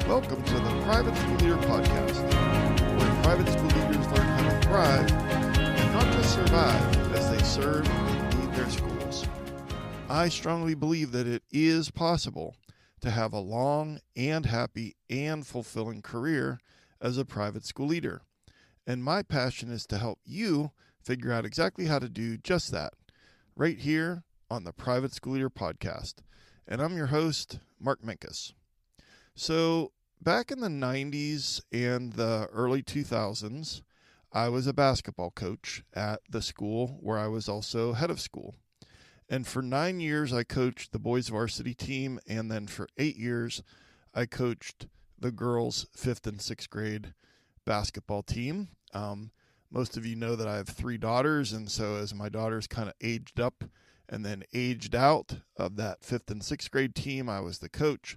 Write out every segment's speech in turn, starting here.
Welcome to the Private School Leader Podcast, where private school leaders learn how to thrive and not just survive as they serve and lead their schools. I strongly believe that it is possible to have a long and happy and fulfilling career as a private school leader. And my passion is to help you figure out exactly how to do just that, right here on the Private School Leader Podcast. And I'm your host, Mark Minkus. So back in the 90s and the early 2000s, I was a basketball coach at the school where I was also head of school. And for 9 years, I coached the boys' varsity team. And then for 8 years, I coached the girls' 5th and 6th grade basketball team. Most of you know that I have 3 daughters. And so as my daughters kind of aged up and then aged out of that 5th and 6th grade team, I was the coach.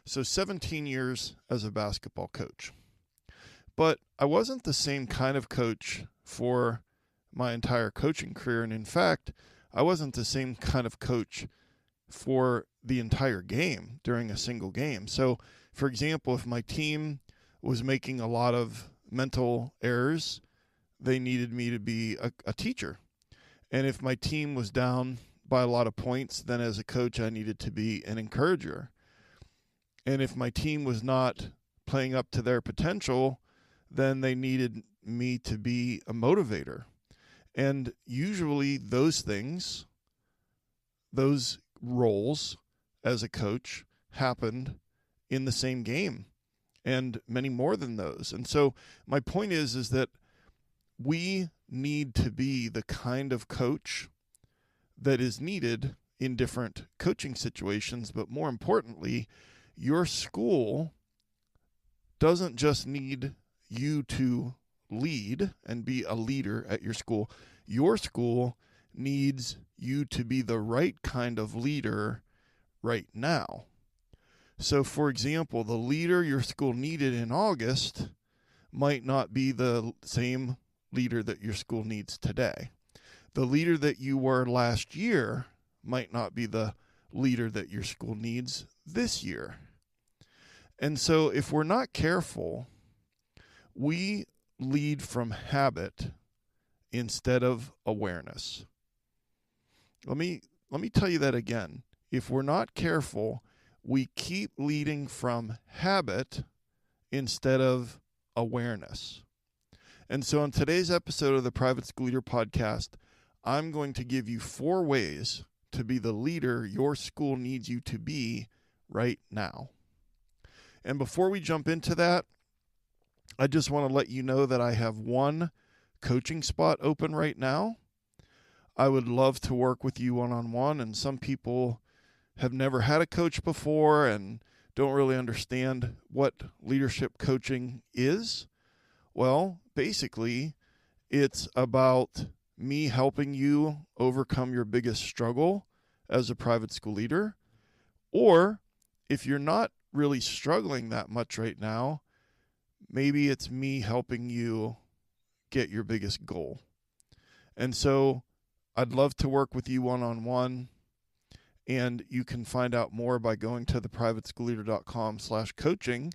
So 17 years as a basketball coach. But I wasn't the same kind of coach for my entire coaching career. And in fact, I wasn't the same kind of coach for the entire game during a single game. So, for example, if my team was making a lot of mental errors, they needed me to be a teacher. And if my team was down by a lot of points, then as a coach, I needed to be an encourager. And if my team was not playing up to their potential, then they needed me to be a motivator. And usually those things, those roles as a coach happened in the same game and many more than those. And so my point is that we need to be the kind of coach that is needed in different coaching situations, but more importantly, your school doesn't just need you to lead and be a leader at your school. Your school needs you to be the right kind of leader right now. So, for example, the leader your school needed in August might not be the same leader that your school needs today. The leader that you were last year might not be the leader that your school needs this year. And so if we're not careful, we lead from habit instead of awareness. Let me tell you that again. If we're not careful, we keep leading from habit instead of awareness. And so on today's episode of the Private School Leader Podcast, I'm going to give you 4 ways to be the leader your school needs you to be right now. And before we jump into that, I just want to let you know that I have 1 coaching spot open right now. I would love to work with you one-on-one, and some people have never had a coach before and don't really understand what leadership coaching is. Well, basically, it's about me helping you overcome your biggest struggle as a private school leader. Or if you're not really struggling that much right now, maybe it's me helping you get your biggest goal. And so I'd love to work with you one-on-one, and you can find out more by going to theprivateschoolleader.com/coaching,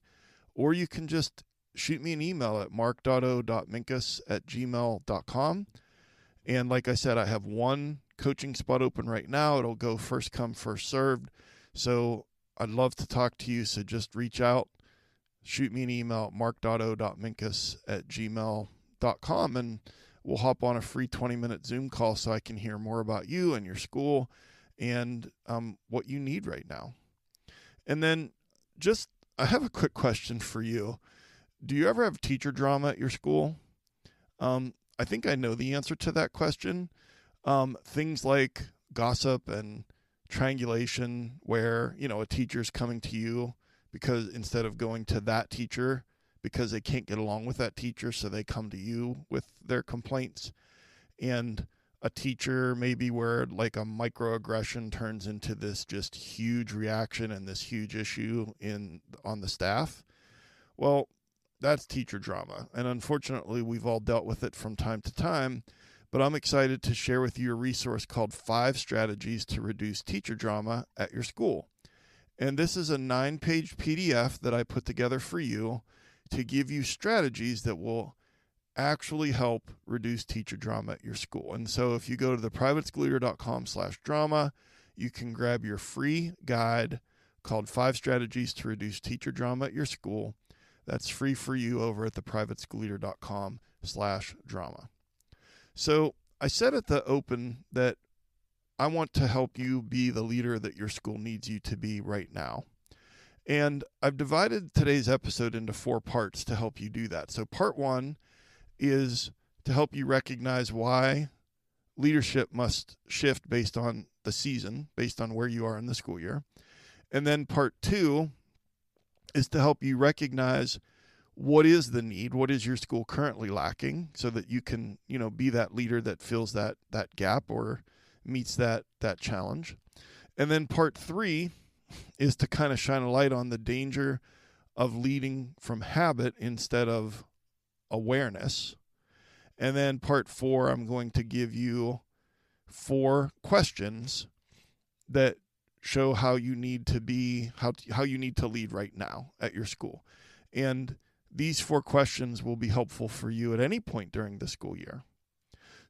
or you can just shoot me an email at mark.o.minkus@gmail.com. And like I said, I have 1 coaching spot open right now. It'll go first come, first served. So I'd love to talk to you. So just reach out, shoot me an email at mark.o.minkus@gmail.com, and we'll hop on a free 20-minute Zoom call so I can hear more about you and your school and what you need right now. And then I have a quick question for you. Do you ever have teacher drama at your school? I think I know the answer to that question. Things like gossip and triangulation, where, a teacher's coming to you because instead of going to that teacher because they can't get along with that teacher, so they come to you with their complaints. And a teacher maybe where like a microaggression turns into this just huge reaction and this huge issue on the staff. Well, that's teacher drama. And unfortunately, we've all dealt with it from time to time. But I'm excited to share with you a resource called 5 Strategies to Reduce Teacher Drama at Your School. And this is a 9-page PDF that I put together for you to give you strategies that will actually help reduce teacher drama at your school. And so if you go to theprivateschoolleader.com/drama, you can grab your free guide called 5 Strategies to Reduce Teacher Drama at Your School. That's free for you over at theprivateschoolleader.com/drama. So I said at the open that I want to help you be the leader that your school needs you to be right now. And I've divided today's episode into 4 parts to help you do that. So part 1 is to help you recognize why leadership must shift based on the season, based on where you are in the school year. And then part 2 is to help you recognize what is the need, what is your school currently lacking, so that you can, be that leader that fills that gap or meets that challenge. And then part 3 is to kind of shine a light on the danger of leading from habit instead of awareness. And then part 4, I'm going to give you 4 questions that show how you need to be, how you need to lead right now at your school. And these 4 questions will be helpful for you at any point during the school year.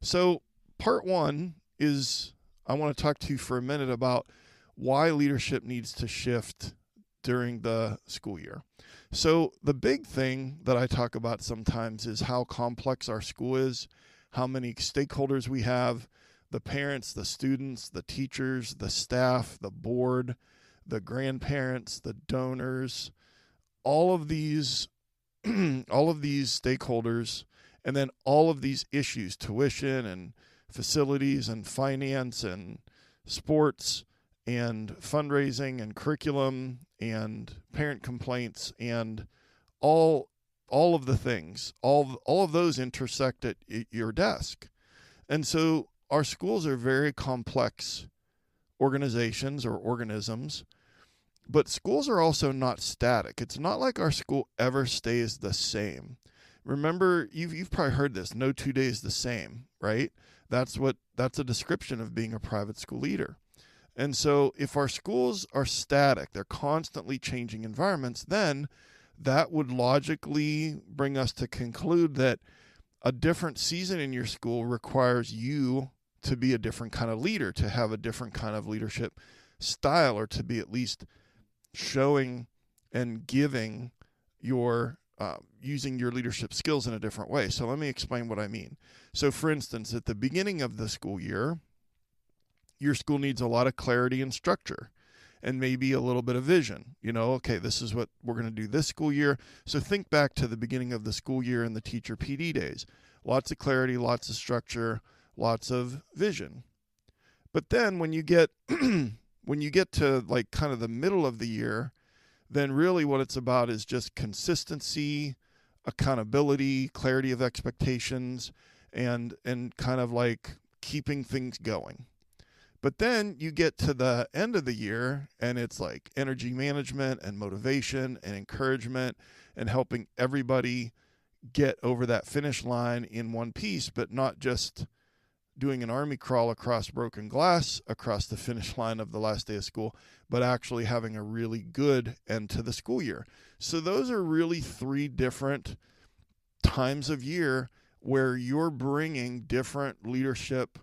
So part 1 is, I want to talk to you for a minute about why leadership needs to shift during the school year. So the big thing that I talk about sometimes is how complex our school is, how many stakeholders we have, the parents, the students, the teachers, the staff, the board, the grandparents, the donors, all of these stakeholders, and then all of these issues, tuition and facilities and finance and sports and fundraising and curriculum and parent complaints and all of the things, all of those intersect at your desk. And so our schools are very complex organizations or organisms, but schools are also not static. It's not like our school ever stays the same. Remember, you've probably heard this, no 2 days the same, right? That's a description of being a private school leader. And so if our schools are static, they're constantly changing environments, then that would logically bring us to conclude that a different season in your school requires you to be a different kind of leader, to have a different kind of leadership style, or to be at least showing and giving your using your leadership skills in a different way. So let me explain what I mean. So for instance, at the beginning of the school year, your school needs a lot of clarity and structure and maybe a little bit of vision. Okay, this is what we're going to do this school year. So think back to the beginning of the school year and the teacher PD days. Lots of clarity, lots of structure, lots of vision. But then when you get to like kind of the middle of the year, then really what it's about is just consistency, accountability, clarity of expectations, and kind of like keeping things going. But then you get to the end of the year and it's like energy management and motivation and encouragement and helping everybody get over that finish line in one piece, but not just doing an army crawl across broken glass across the finish line of the last day of school, but actually having a really good end to the school year. So those are really 3 different times of year where you're bringing different leadership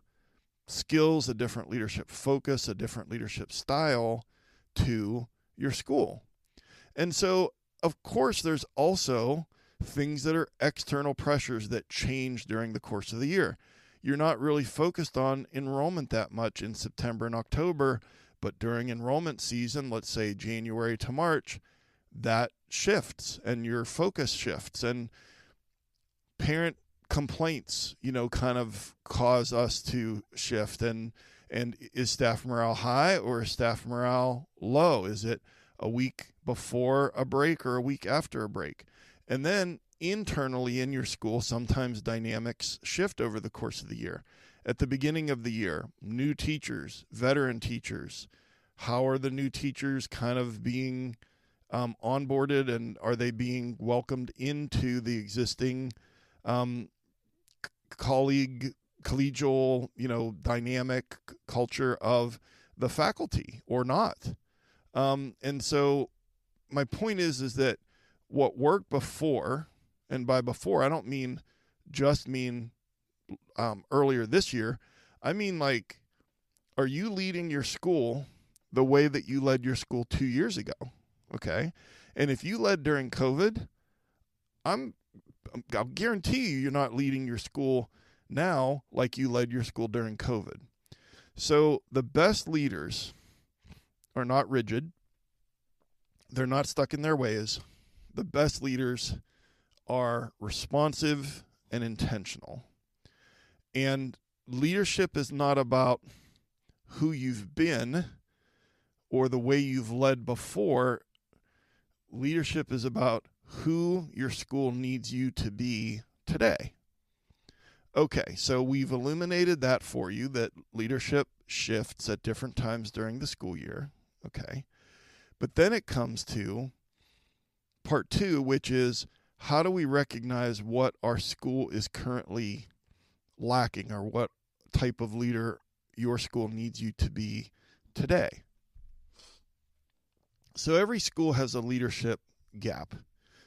skills, a different leadership focus, a different leadership style to your school. And so, of course, there's also things that are external pressures that change during the course of the year. You're not really focused on enrollment that much in September and October, but during enrollment season, let's say January to March, that shifts and your focus shifts, and parent complaints, kind of cause us to shift. And is staff morale high or is staff morale low? Is it a week before a break or a week after a break? And then internally in your school, sometimes dynamics shift over the course of the year. At the beginning of the year, new teachers, veteran teachers, how are the new teachers kind of being onboarded, and are they being welcomed into the existing collegial, dynamic culture of the faculty or not? And so my point is that what worked before, and by before, I don't mean earlier this year. I mean, like, are you leading your school the way that you led your school 2 years ago? Okay. And if you led during COVID, I'll guarantee you're not leading your school now like you led your school during COVID. So the best leaders are not rigid. They're not stuck in their ways. The best leaders are responsive and intentional. And leadership is not about who you've been or the way you've led before. Leadership is about who your school needs you to be today. Okay, so we've illuminated that for you, that leadership shifts at different times during the school year. Okay. But then it comes to part 2, which is how do we recognize what our school is currently lacking, or what type of leader your school needs you to be today? So every school has a leadership gap.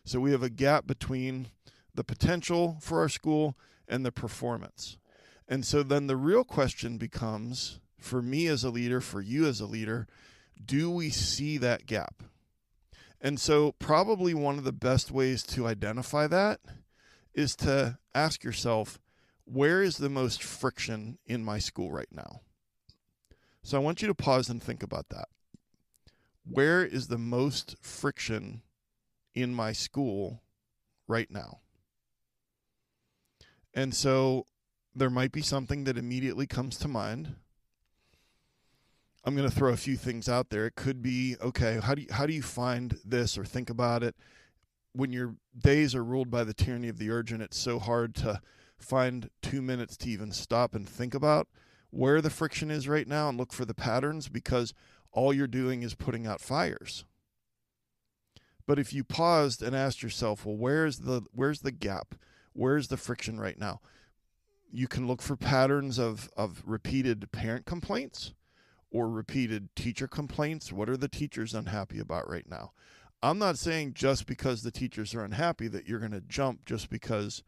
So we have a gap between the potential for our school and the performance. And so then the real question becomes, for me as a leader, for you as a leader, do we see that gap? And so probably one of the best ways to identify that is to ask yourself, where is the most friction in my school right now? So I want you to pause and think about that. Where is the most friction in my school right now? And so there might be something that immediately comes to mind. I'm going to throw a few things out there. It could be, okay, how do you find this or think about it? When your days are ruled by the tyranny of the urgent, it's so hard to find 2 minutes to even stop and think about where the friction is right now and look for the patterns, because all you're doing is putting out fires. But if you paused and asked yourself, well, where's the gap? Where's the friction right now? You can look for patterns of repeated parent complaints or repeated teacher complaints. What are the teachers unhappy about right now? I'm not saying just because the teachers are unhappy that you're going to jump just because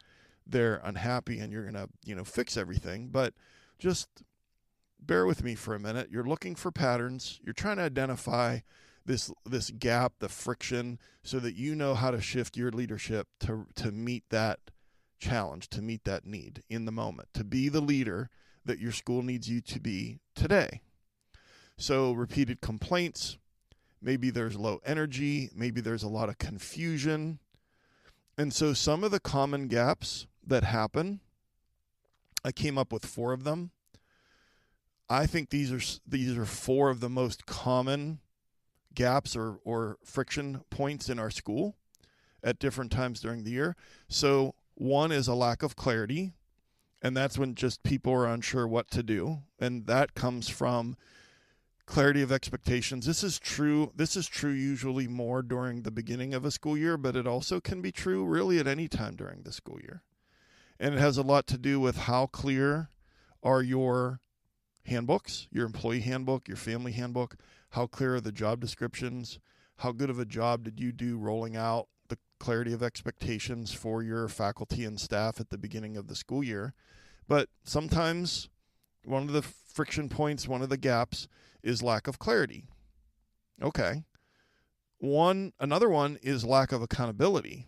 they're unhappy and you're going to, fix everything, but just bear with me for a minute. You're looking for patterns. You're trying to identify this gap, the friction, so that you know how to shift your leadership to meet that challenge, to meet that need in the moment, to be the leader that your school needs you to be today. So repeated complaints, maybe there's low energy, maybe there's a lot of confusion. And so some of the common gaps that happen, I came up with 4 of them. I think these are 4 of the most common gaps or friction points in our school at different times during the year. So one is a lack of clarity, and that's when just people are unsure what to do. And that comes from clarity of expectations. This is true usually more during the beginning of a school year, but it also can be true really at any time during the school year. And it has a lot to do with how clear are your handbooks, your employee handbook, your family handbook, how clear are the job descriptions, how good of a job did you do rolling out the clarity of expectations for your faculty and staff at the beginning of the school year. But sometimes one of the friction points, one of the gaps is lack of clarity. Okay. Another one is lack of accountability.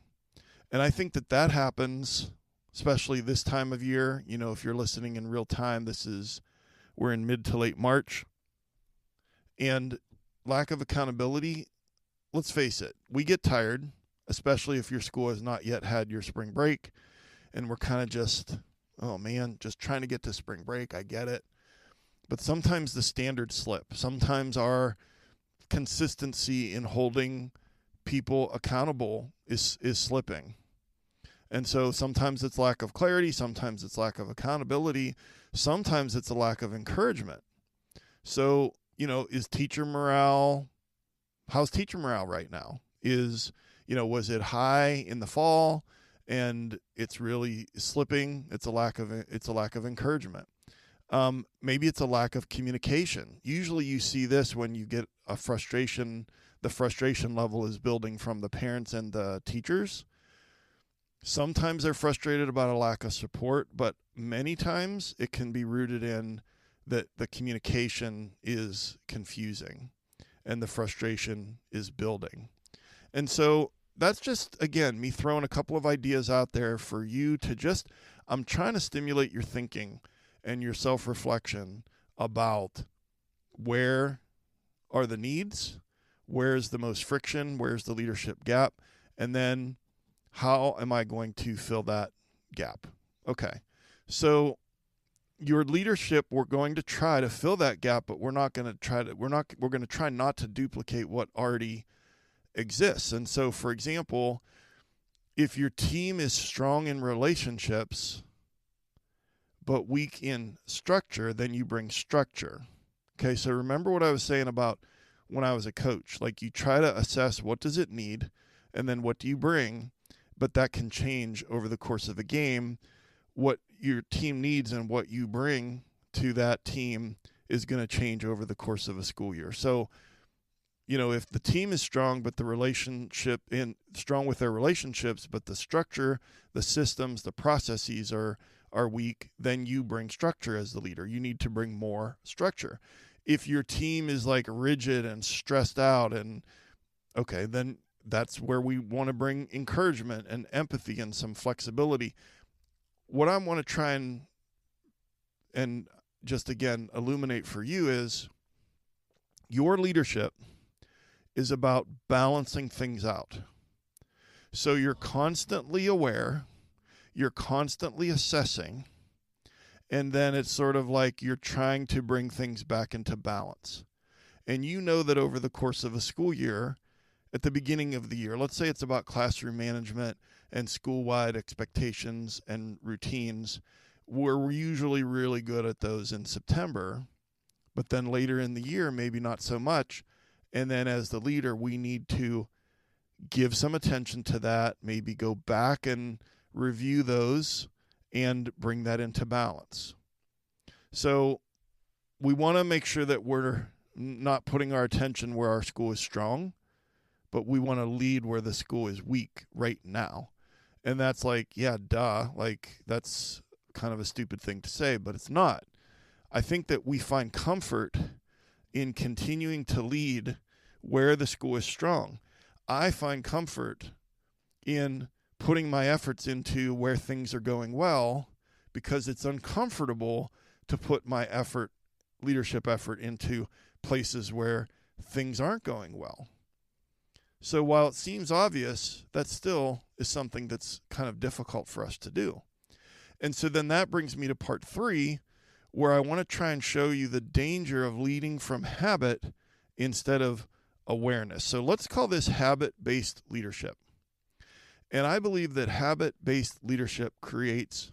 And I think that happens, especially this time of year. If you're listening in real time, we're in mid to late March. And lack of accountability, let's face it, we get tired, especially if your school has not yet had your spring break. And we're kind of just trying to get to spring break. I get it. But sometimes the standards slip. Sometimes our consistency in holding people accountable is slipping. And so sometimes it's lack of clarity. Sometimes it's lack of accountability. Sometimes it's a lack of encouragement. So, how's teacher morale right now? Was it high in the fall and it's really slipping? It's a lack of encouragement. Maybe it's a lack of communication. Usually you see this when you get a frustration. The frustration level is building from the parents and the teachers. Sometimes they're frustrated about a lack of support, but many times it can be rooted in that the communication is confusing and the frustration is building. And so that's just, again, me throwing a couple of ideas out there for you to just, I'm trying to stimulate your thinking and your self-reflection about where are the needs, where's the most friction, where's the leadership gap, and then how am I going to fill that gap? Okay, so your leadership, we're going to try to fill that gap, but we're going to try not to duplicate what already exists. And so, for example, if your team is strong in relationships but weak in structure, then you bring structure. Okay, so remember what I was saying about when I was a coach. Like, you try to assess what does it need, and then what do you bring, but that can change over the course of a game. What your team needs and what you bring to that team is going to change over the course of a school year. So, if the team is strong, but the relationship strong with their relationships, but the structure, the systems, the processes are weak, then you bring structure as the leader. You need to bring more structure. If your team is like rigid and stressed out, and okay, then that's where we want to bring encouragement and empathy and some flexibility. What I want to try and just again illuminate for you is your leadership is about balancing things out. So you're constantly aware, you're constantly assessing, and then it's sort of like you're trying to bring things back into balance. And you know that over the course of a school year, at the beginning of the year, let's say it's about classroom management and school-wide expectations and routines, we're usually really good at those in September, but then later in the year, maybe not so much. And then as the leader, we need to give some attention to that, maybe go back and review those and bring that into balance. So we want to make sure that we're not putting our attention where our school is strong, but we want to lead where the school is weak right now. And that's like, yeah, duh. Like, that's kind of a stupid thing to say, but it's not. I think that we find comfort in continuing to lead where the school is strong. I find comfort in putting my efforts into where things are going well, because it's uncomfortable to put my leadership effort into places where things aren't going well. So while it seems obvious, that still is something that's kind of difficult for us to do. And so then that brings me to part 3, where I want to try and show you the danger of leading from habit instead of awareness. So let's call this habit-based leadership. And I believe that habit-based leadership creates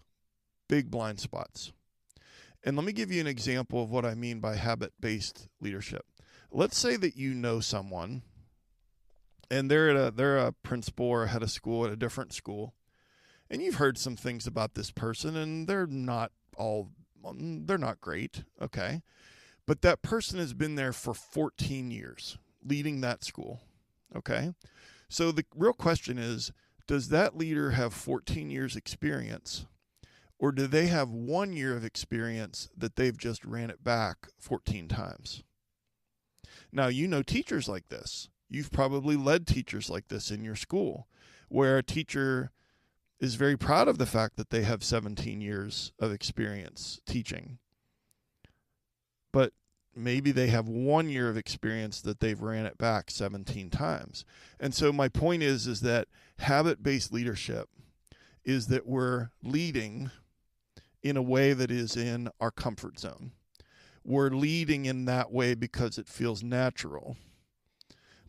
big blind spots. And let me give you an example of what I mean by habit-based leadership. Let's say that you know someone, and they're a principal or a head of school at a different school, and you've heard some things about this person, and they're not great, okay? But that person has been there for 14 years, leading that school, okay? So the real question is, does that leader have 14 years experience, or do they have 1 year of experience that they've just ran it back 14 times? Now, you know teachers like this. You've probably led teachers like this in your school, where a teacher is very proud of the fact that they have 17 years of experience teaching. But maybe they have 1 year of experience that they've ran it back 17 times. And so my point is that habit-based leadership is that we're leading in a way that is in our comfort zone. We're leading in that way because it feels natural.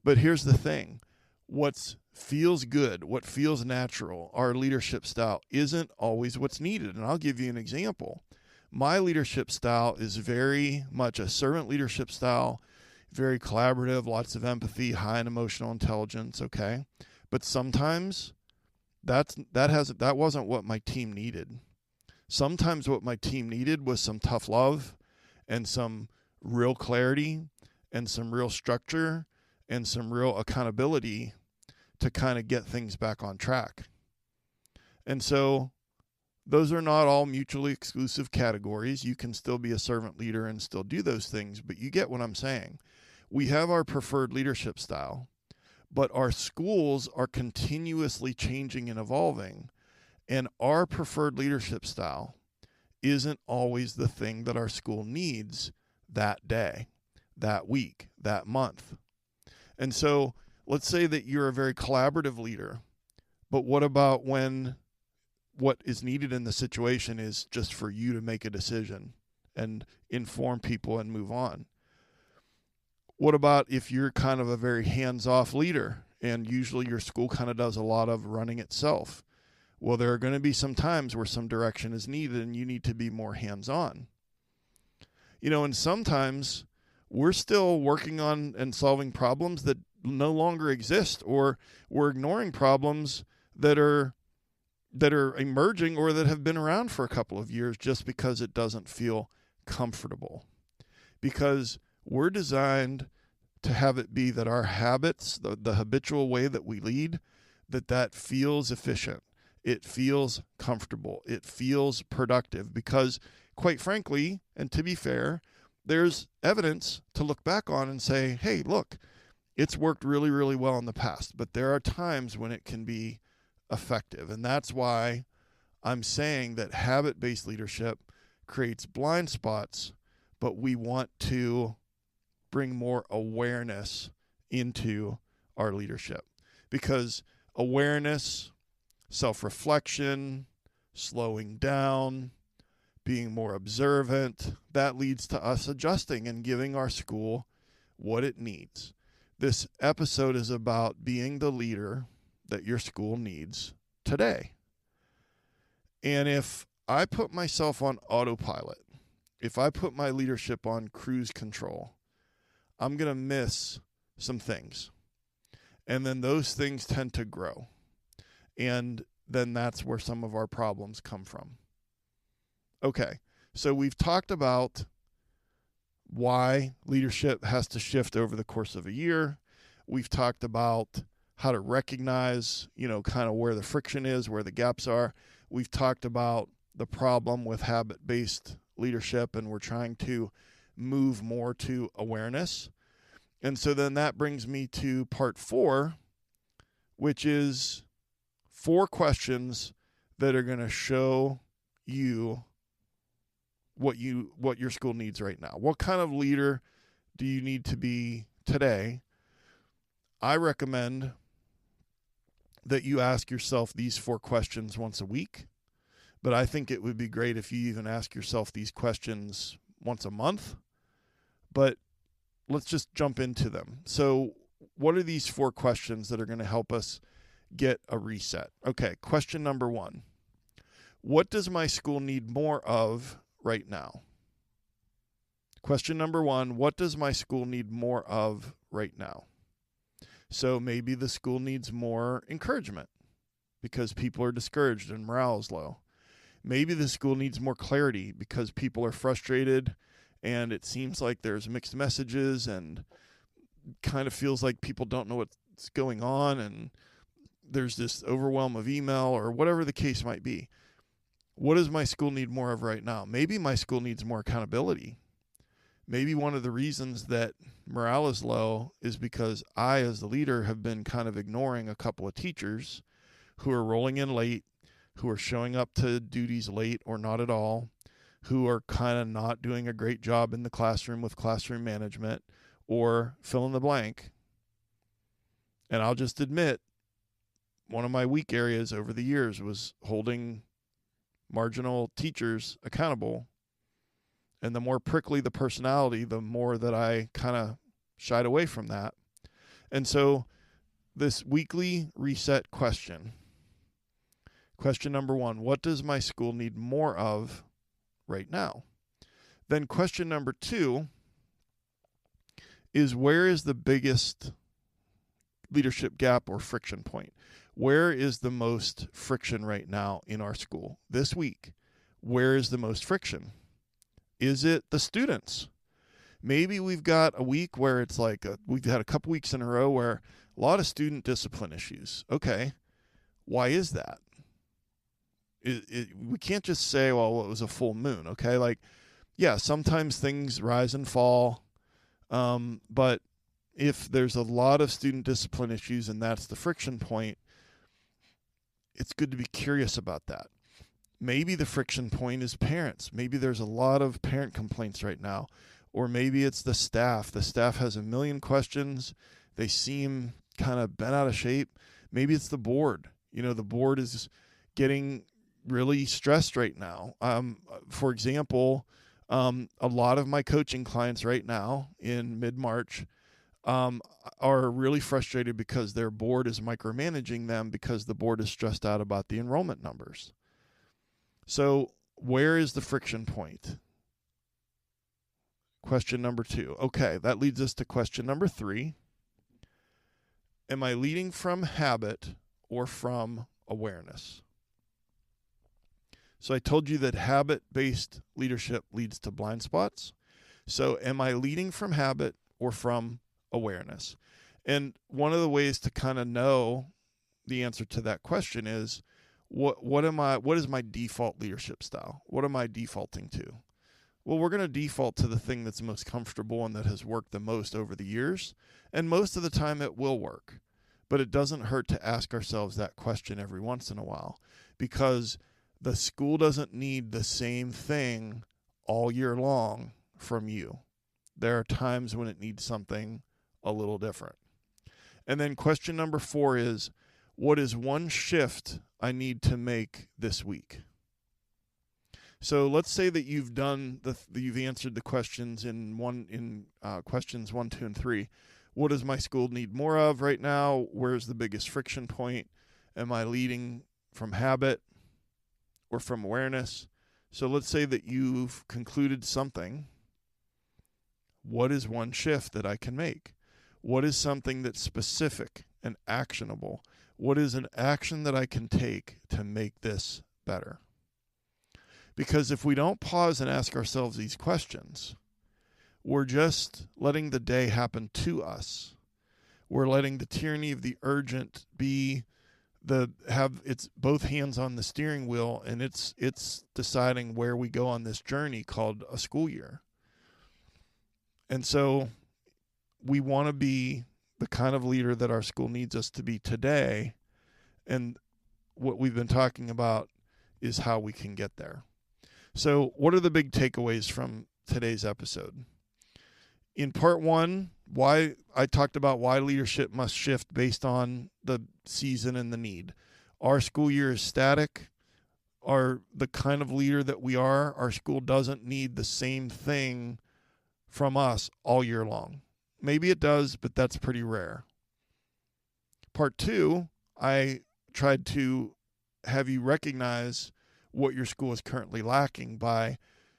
But here's the thing. What feels good, what feels natural, our leadership style isn't always what's needed. And I'll give you an example. My leadership style is very much a servant leadership style, very collaborative, lots of empathy, high in emotional intelligence, okay? But sometimes that wasn't what my team needed. Sometimes what my team needed was some tough love and some real clarity and some real structure and some real accountability to kind of get things back on track. And so those are not all mutually exclusive categories. You can still be a servant leader and still do those things, but you get what I'm saying. We have our preferred leadership style, but our schools are continuously changing and evolving, and our preferred leadership style isn't always the thing that our school needs that day, that week, that month. And so let's say that you're a very collaborative leader, but what about when what is needed in the situation is just for you to make a decision and inform people and move on? What about if you're kind of a very hands-off leader and usually your school kind of does a lot of running itself? Well, there are going to be some times where some direction is needed and you need to be more hands-on. And sometimes we're still working on and solving problems that no longer exist, or we're ignoring problems that are emerging or that have been around for a couple of years just because it doesn't feel comfortable. Because we're designed to have it be that our habits, the habitual way that we lead, that feels efficient. It feels comfortable. It feels productive because, quite frankly, and to be fair, there's evidence to look back on and say, hey, look, it's worked really, really well in the past, but there are times when it can be effective. And that's why I'm saying that habit-based leadership creates blind spots, but we want to bring more awareness into our leadership, because awareness, self-reflection, slowing down, being more observant, that leads to us adjusting and giving our school what it needs. This episode is about being the leader that your school needs today. And if I put myself on autopilot, if I put my leadership on cruise control, I'm going to miss some things. And then those things tend to grow. And then that's where some of our problems come from. Okay, so we've talked about why leadership has to shift over the course of a year. We've talked about how to recognize, kind of where the friction is, where the gaps are. We've talked about the problem with habit-based leadership, and we're trying to move more to awareness. And so then that brings me to part 4, which is 4 questions that are going to show you what your school needs right now. What kind of leader do you need to be today? I recommend that you ask yourself these 4 questions once a week, but I think it would be great if you even ask yourself these questions once a month. But let's just jump into them. So what are these 4 questions that are going to help us get a reset? Okay, question number 1. What does my school need more of right now? Question number 1, what does my school need more of right now? So maybe the school needs more encouragement because people are discouraged and morale is low. Maybe the school needs more clarity because people are frustrated and it seems like there's mixed messages and kind of feels like people don't know what's going on and there's this overwhelm of email or whatever the case might be. What does my school need more of right now? Maybe my school needs more accountability. Maybe one of the reasons that morale is low is because I, as the leader, have been kind of ignoring a couple of teachers who are rolling in late, who are showing up to duties late or not at all, who are kind of not doing a great job in the classroom with classroom management, or fill in the blank. And I'll just admit, one of my weak areas over the years was holding marginal teachers accountable. And the more prickly the personality, the more that I kind of shied away from that. And so this weekly reset question number 1, what does my school need more of right now? Then question number 2 is, where is the biggest leadership gap or friction point? Where is the most friction right now in our school this week? where is the most friction? Is it the students? Maybe we've got a week where it's like we've had a couple weeks in a row where a lot of student discipline issues. Okay, why is that? We can't just say, well, it was a full moon. Okay, like, yeah, sometimes things rise and fall, but if there's a lot of student discipline issues and that's the friction point, it's good to be curious about that. Maybe the friction point is parents. Maybe there's a lot of parent complaints right now. Or maybe it's the staff. The staff has a million questions. They seem kind of bent out of shape. Maybe it's the board. The board is getting really stressed right now. For example, a lot of my coaching clients right now in mid-March are really frustrated because their board is micromanaging them because the board is stressed out about the enrollment numbers. So where is the friction point? Question number 2. Okay, that leads us to question number 3. Am I leading from habit or from awareness? So I told you that habit-based leadership leads to blind spots. So am I leading from habit or from awareness? And one of the ways to kind of know the answer to that question is, what is my default leadership style? What am I defaulting to? Well, we're going to default to the thing that's most comfortable and that has worked the most over the years. And most of the time it will work. But it doesn't hurt to ask ourselves that question every once in a while, because the school doesn't need the same thing all year long from you. There are times when it needs something a little different. And then question number 4 is, what is one shift I need to make this week? So let's say that you've answered the questions in questions 1, 2, and 3. What does my school need more of right now? Where's the biggest friction point? Am I leading from habit or from awareness? So let's say that you've concluded something. What is one shift that I can make? What is something that's specific and actionable? What is an action that I can take to make this better? Because if we don't pause and ask ourselves these questions, we're just letting the day happen to us. We're letting the tyranny of the urgent be it's both hands on the steering wheel, and it's deciding where we go on this journey called a school year. And so we want to be the kind of leader that our school needs us to be today. And what we've been talking about is how we can get there. So what are the big takeaways from today's episode? In part 1, why I talked about why leadership must shift based on the season and the need. Our school year is static. The kind of leader that we are, our school doesn't need the same thing from us all year long. Maybe it does, but that's pretty rare. Part 2, I tried to have you recognize what your school is currently lacking by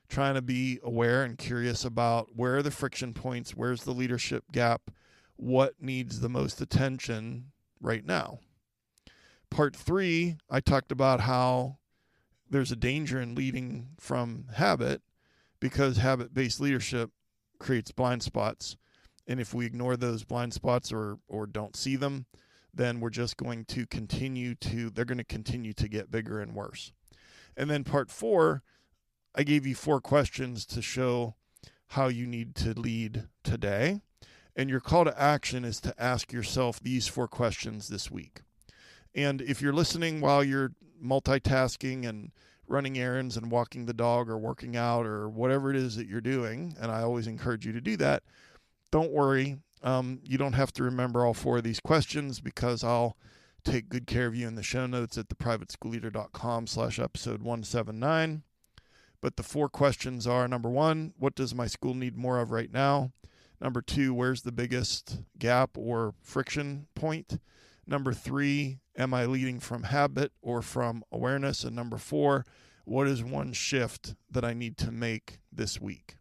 trying to be aware and curious about where are the friction points, where's the leadership gap, what needs the most attention right now. Part 3, I talked about how there's a danger in leading from habit because habit-based leadership creates blind spots. And if we ignore those blind spots or don't see them, then we're just going to they're going to continue to get bigger and worse. And then part 4, I gave you 4 questions to show how you need to lead today. And your call to action is to ask yourself these 4 questions this week. And if you're listening while you're multitasking and running errands and walking the dog or working out or whatever it is that you're doing, and I always encourage you to do that, don't worry. You don't have to remember all 4 of these questions because I'll take good care of you in the show notes at theprivateschoolleader.com/episode 179. But the 4 questions are, number 1, what does my school need more of right now? Number 2, where's the biggest gap or friction point? Number 3, am I leading from habit or from awareness? And number 4, what is one shift that I need to make this week?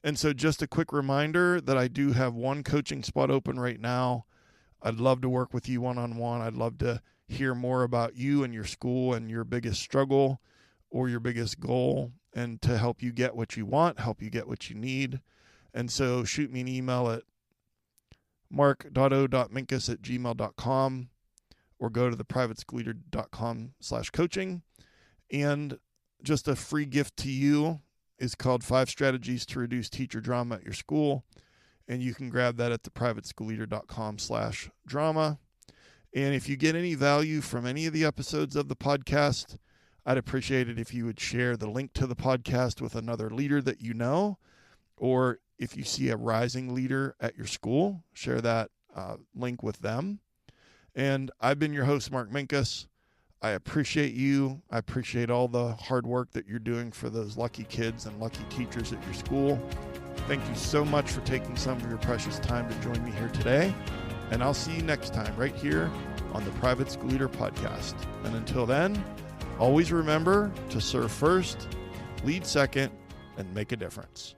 And so just a quick reminder that I do have 1 coaching spot open right now. I'd love to work with you one-on-one. I'd love to hear more about you and your school and your biggest struggle. or your biggest goal, and to help you get what you want, help you get what you need. And so shoot me an email at mark.o.minkus@gmail.com or go to theprivateschoolleader.com/coaching. And just a free gift to you is called 5 Strategies to Reduce Teacher Drama at Your School. And you can grab that at theprivateschoolleader.com/drama. And if you get any value from any of the episodes of the podcast, I'd appreciate it if you would share the link to the podcast with another leader that you know, or if you see a rising leader at your school, share that link with them. And I've been your host, Mark Minkus. I appreciate you. I appreciate all the hard work that you're doing for those lucky kids and lucky teachers at your school. Thank you so much for taking some of your precious time to join me here today. And I'll see you next time right here on the Private School Leader Podcast. And until then, always remember to serve first, lead second, and make a difference.